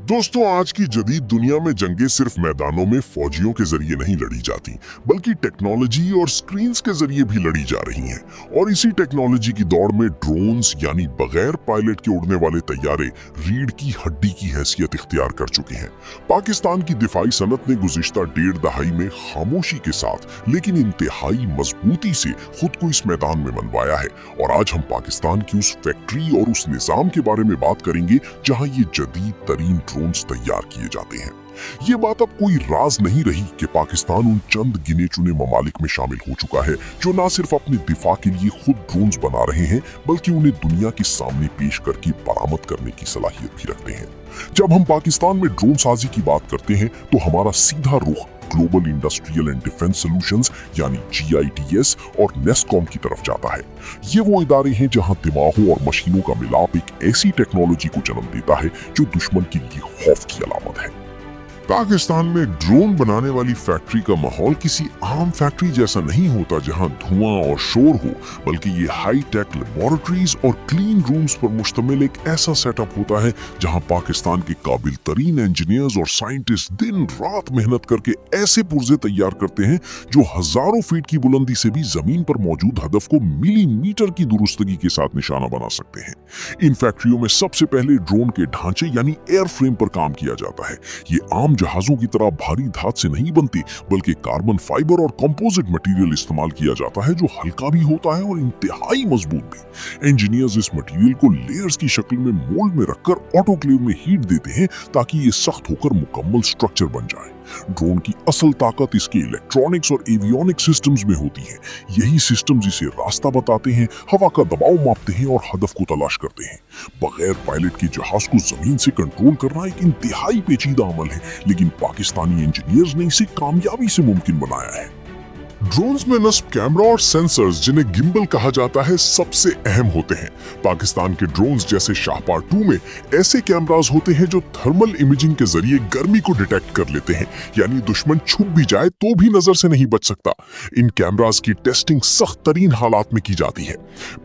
दोस्तों, आज की जदीद दुनिया में जंगें सिर्फ मैदानों में फौजियों के जरिए नहीं लड़ी जाती, बल्कि टेक्नोलॉजी और स्क्रीन्स के जरिए भी लड़ी जा रही हैं। और इसी टेक्नोलॉजी की दौड़ में ड्रोन्स यानी बगैर पायलट के उड़ने वाले तैयारे रीढ़ की हड्डी की हैसियत इख्तियार कर चुके हैं। पाकिस्तान की दिफाई सनत ने गुज़िश्ता 1.5 दहाई में खामोशी के साथ लेकिन इंतहाई मजबूती से खुद को इस मैदान में मनवाया है। और आज हम पाकिस्तान की उस फैक्ट्री और उस निज़ाम के बारे में बात करेंगे जहां ये जदीद तरीन ड्रोन्स तैयार किए जाते हैं। ये बात अब कोई राज नहीं रही कि पाकिस्तान उन चंद गिने चुने ममालिक में शामिल हो चुका है जो न सिर्फ अपने दिफा के लिए खुद ड्रोन्स बना रहे हैं, बल्कि उन्हें दुनिया के सामने पेश करके बरामद करने की सलाहियत भी रखते हैं। जब हम पाकिस्तान में ड्रोन साजी की बात करते हैं तो हमारा सीधा रुख global industrial and defence solutions यानी GIDS और नेस्कॉम की तरफ जाता है। ये वो इदारे हैं जहां दिमागों और मशीनों का मिलाप एक ऐसी टेक्नोलॉजी को जन्म देता है जो दुश्मन के लिए खौफ की अलामत है। पाकिस्तान में ड्रोन बनाने वाली फैक्ट्री का माहौल किसी आम फैक्ट्री जैसा नहीं होता जहां धुआं और शोर हो, बल्कि ये हाई टेक लेबोरेटरीज और क्लीन रूम्स पर मुश्तमिल एक ऐसा सेटअप होता है जहां पाकिस्तान के काबिल तरीन इंजीनियर्स और साइंटिस्ट दिन रात मेहनत करके ऐसे पुर्जे तैयार करते हैं जो हजारों फीट की बुलंदी से भी जमीन पर मौजूद हदफ को मिलीमीटर की दुरुस्तगी के साथ निशाना बना सकते हैं। इन फैक्ट्रियों में सबसे पहले ड्रोन के ढांचे यानी एयर फ्रेम पर काम किया जाता है। ये आम जहाजों की तरह भारी धात से नहीं बनती, बल्कि कार्बन फाइबर और कंपोजिट मटेरियल इस्तेमाल किया जाता है जो हल्का भी होता है और इंतहाई मजबूत भी। इंजीनियर्स इस मटेरियल को लेयर्स की शक्ल में मोल्ड में रखकर ऑटोक्लेव में हीट देते हैं ताकि ये सख्त होकर मुकम्मल स्ट्रक्चर बन जाए। ड्रोन की असल ताकत इसके इलेक्ट्रॉनिक्स और एवियोनिक सिस्टम्स में होती है। यही सिस्टम्स इसे रास्ता बताते हैं, हवा का दबाव मापते हैं और हदफ को तलाश करते हैं। बगैर पायलट के जहाज को जमीन से कंट्रोल करना एक इंतहाई पेचीदा अमल है, लेकिन पाकिस्तानी इंजीनियर्स ने इसे कामयाबी से मुमकिन बनाया है। ड्रोन्स में नस्ब कैमरा और सेंसर्स, जिन्हें गिम्बल कहा जाता है, सबसे अहम होते हैं। पाकिस्तान के ड्रोन्स जैसे शाहपार 2 में ऐसे कैमरास होते हैं जो थर्मल इमेजिंग के जरिए गर्मी को डिटेक्ट कर लेते हैं, यानी दुश्मन छुप भी जाए तो भी नजर से नहीं बच सकता। इन कैमरास की टेस्टिंग सख्त तरीन हालात में की जाती है।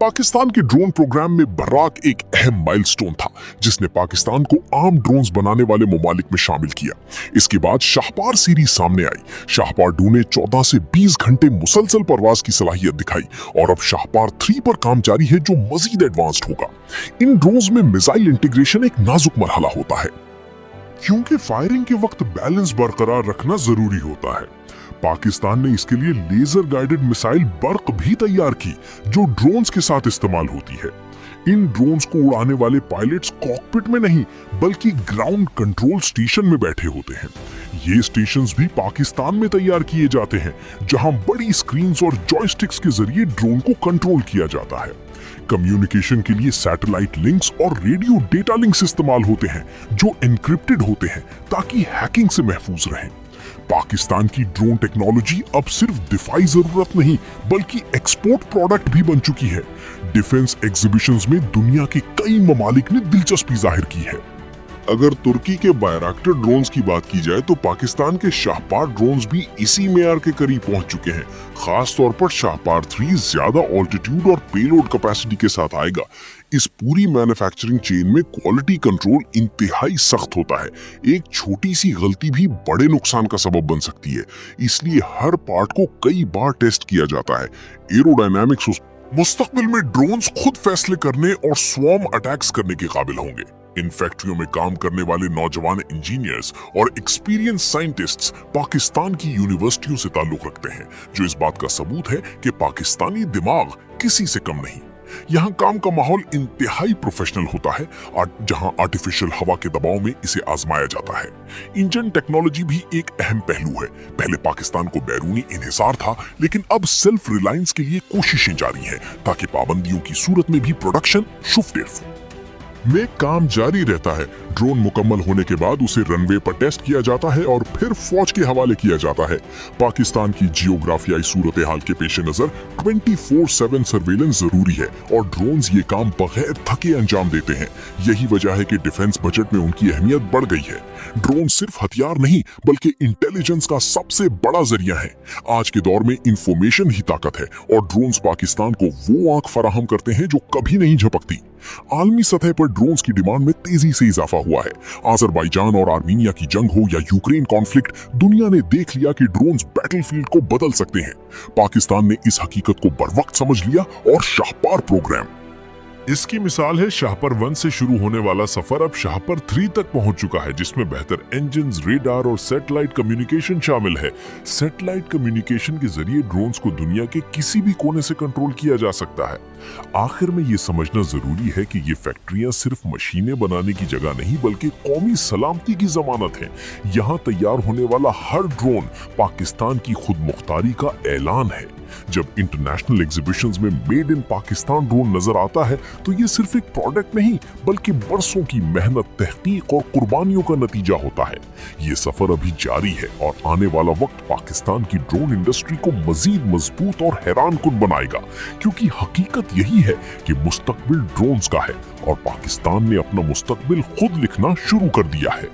पाकिस्तान के ड्रोन प्रोग्राम में बर्राक एक अहम माइलस्टोन था जिसने पाकिस्तान को आम ड्रोन्स बनाने वाले ममालिक में शामिल किया। इसके बाद शाहपार सीरीज सामने आई। शाहपार 2 ने 14 से 20 घंटे मुसलसल परवाज की सलाहियत दिखाई और अब शाहपार 3 पर काम जारी है जो मजीद एडवांस्ड होगा। इन ड्रोन्स में मिसाइल इंटीग्रेशन एक नाजुक मरहला होता है, क्योंकि फायरिंग के वक्त बैलेंस बरकरार रखना जरूरी होता है। पाकिस्तान ने इसके लिए लेजर गाइडेड मिसाइल बर्क भी तैयार की जो ड्रोन्स के साथ इस्तेमाल होती है। इन ड्रोन्स को उड़ाने वाले पायलट्स कॉकपिट में नहीं बल्कि ग्राउंड कंट्रोल स्टेशन में बैठे होते हैं। ये स्टेशंस भी पाकिस्तान में तैयार किए जाते हैं, जहां बड़ी स्क्रीन्स और जॉयस्टिक्स के जरिए ड्रोन को कंट्रोल किया जाता है। कम्युनिकेशन के लिए सैटेलाइट लिंक्स और रेडियो डेटा लिंक्स इस्तेमाल होते हैं जो एन्क्रिप्टेड होते हैं ताकि हैकिंग से महफूज रहें। पाकिस्तान की ड्रोन टेक्नोलॉजी अब सिर्फ दिफाई जरूरत नहीं बल्कि एक्सपोर्ट प्रोडक्ट भी बन चुकी है। डिफेंस एग्जीबिशंस में दुनिया के कई ममालिक ने दिलचस्पी जाहिर की है। अगर तुर्की के बायराक्टर ड्रोन्स की बात की जाए तो पाकिस्तान के शाहपार ड्रोन्स भी इसी मेयार के करीब पहुंच चुके हैं। खास तौर पर शाहपार 3 ज्यादा ऑल्टीट्यूड और पेलोड कैपेसिटी के साथ आएगा। इस पूरी मैन्युफैक्चरिंग चेन में क्वालिटी कंट्रोल इंतहाई सख्त होता है। एक छोटी सी गलती भी बड़े नुकसान का सबब बन सकती है, इसलिए हर पार्ट को कई बार टेस्ट किया जाता है। एरोडायनामिक्स मुस्तकबिल में ड्रोन्स खुद फैसले करने और स्वॉर्म अटैक्स करने के काबिल होंगे। इन फैक्ट्रियों में काम करने वाले नौजवान इंजीनियर्स और एक्सपीरियंस साइंटिस्ट्स पाकिस्तान की यूनिवर्सिटियों से ताल्लुक रखते हैं, जो इस बात का सबूत है कि पाकिस्तानी दिमाग किसी से कम नहीं। यहाँ काम का माहौल इंतहाई प्रोफेशनल होता है, जहाँ आर्टिफिशियल हवा के दबाव में इसे आजमाया जाता है। इंजन टेक्नोलॉजी भी एक अहम पहलू है। पहले पाकिस्तान को बैरूनी इन्हिसार था, लेकिन अब सेल्फ रिलायंस के लिए कोशिशें जारी हैं ताकि पाबंदियों की सूरत में भी प्रोडक्शन शुफ में काम जारी रहता है। ड्रोन मुकम्मल होने के बाद उसे रनवे पर टेस्ट किया जाता है और फिर फौज के हवाले किया जाता है। पाकिस्तान की जियोग्राफियाई सूरत हाल के पेश नजर 24/7 सर्वेलेंस जरूरी है और ड्रोन्स ये काम बगैर थके अंजाम देते हैं। यही वजह है कि डिफेंस बजट में उनकी अहमियत बढ़ गई है। ड्रोन सिर्फ हथियार नहीं बल्कि इंटेलिजेंस का सबसे बड़ा जरिया है। आज के दौर में इंफॉर्मेशन ही ताकत है और ड्रोन्स पाकिस्तान को वो आंख फराहम करते हैं जो कभी नहीं झपकती। आलमी सतह पर ड्रोन्स की डिमांड में तेजी से इजाफा हुआ है। अजरबैजान और आर्मीनिया की जंग हो या यूक्रेन कॉन्फ्लिक्ट, दुनिया ने देख लिया कि ड्रोन्स बैटलफील्ड को बदल सकते हैं। पाकिस्तान ने इस हकीकत को बरवक्त समझ लिया और शाहपार प्रोग्राम, इसकी मिसाल है शाहपर 1 से शुरू होने वाला सफर अब शाहपर 3 तक पहुंच चुका है, जिसमें बेहतर इंजन्स, रेडार और सैटेलाइट कम्युनिकेशन शामिल है। सैटेलाइट कम्युनिकेशन के जरिए ड्रोन्स को दुनिया के किसी भी कोने से कंट्रोल किया जा सकता है। आखिर में ये समझना जरूरी है कि ये फैक्ट्रियां सिर्फ मशीनें बनाने की जगह नहीं बल्कि कौमी सलामती की जमानत है। यहाँ तैयार होने वाला हर ड्रोन पाकिस्तान की खुद मुख्तारी का ऐलान है। जब इंटरनेशनल एग्जीबिशंस में मेड इन पाकिस्तान ड्रोन नजर आता है तो ये सिर्फ एक प्रोडक्ट नहीं बल्कि बरसों की मेहनत, तहकीक और कुर्बानियों का नतीजा होता है। ये सफर अभी जारी है और आने वाला वक्त पाकिस्तान की ड्रोन इंडस्ट्री को मजीद मजबूत और हैरानकुन बनाएगा, क्योंकि हकीकत यही है कि मुस्तकबिल ड्रोन्स का है और पाकिस्तान ने अपना मुस्तकबिल खुद लिखना शुरू कर दिया है।